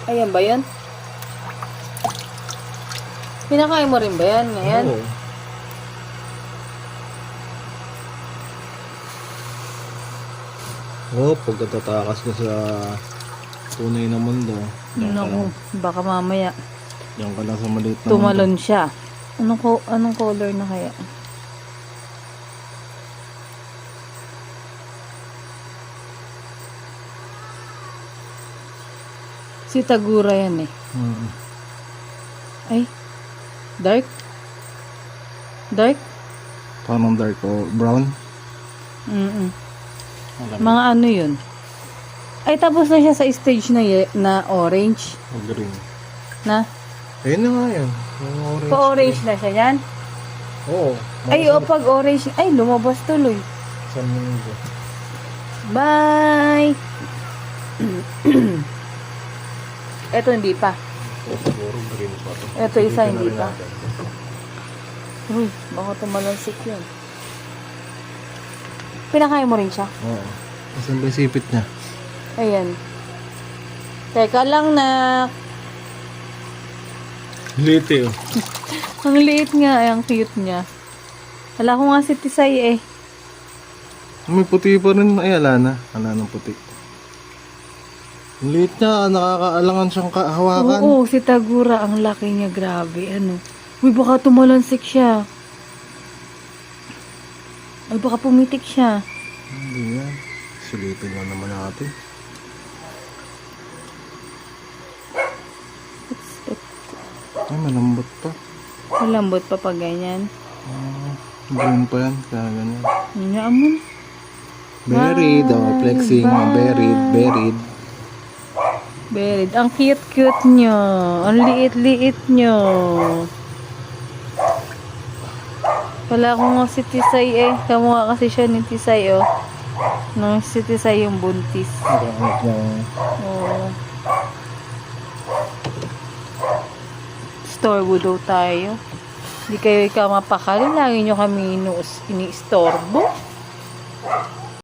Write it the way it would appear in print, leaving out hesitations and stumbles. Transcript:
Ayan ba yan? Pinakain mo rin ba yan ngayon? Oo. Oh, pagkatatakas ko sa tunay na mundo. Naku, baka mamaya Diyan ka lang sa maliit na tumalon siya. Anong color na kaya? Si Tagura yan eh. mundo. Ay, dark? Dark? Parang dark o brown. Alam Mga ano yun? Ay, tapos na siya sa stage na, na orange. o green. Na? Ayun na nga yan. Yung orange. Pa-orange na siya yan? Oo. Ay, o pag orange. Ay, lumabas tuloy. Sa mundo. Bye! Eto hindi pa. O siguro green pa to. Ito isa, Silipin na hindi rin pa. natin. Uy, baka tumalansik yun. Pinakain mo rin siya? Oo. Kasi ba sipit niya? Ayan. Teka lang na. Liti oh. Ang liit nga, ay ang cute niya. Wala ko nga si Tisay eh. May puti pa rin. Ay, ala na. Ala ng puti. Ang liit niya. Nakakaalangan siyang hawakan. Oo, si Tagura, ang laki niya, grabe. Ano? Uy, baka tumalansik siya. Ay, baka pumitik siya. Hindi yan. Silipin lang naman natin. Ay, malambot pa. Malambot pa pag ganyan. Green pa yan. Kaya ganyan. Hingaan mo na. Buried. Oh, flexing. Bye. Buried. Buried. Buried. Ang cute-cute nyo. Ang liit-liit nyo. Wala ko nga si Tisay eh. Kamukha kasi siya ni Tisay oh. Nung si Tisay yung buntis. Nagamit niya. Oo. Storbo daw tayo. Hindi kayo ikaw mapakali. Lagi nyo kami ini-istorbo.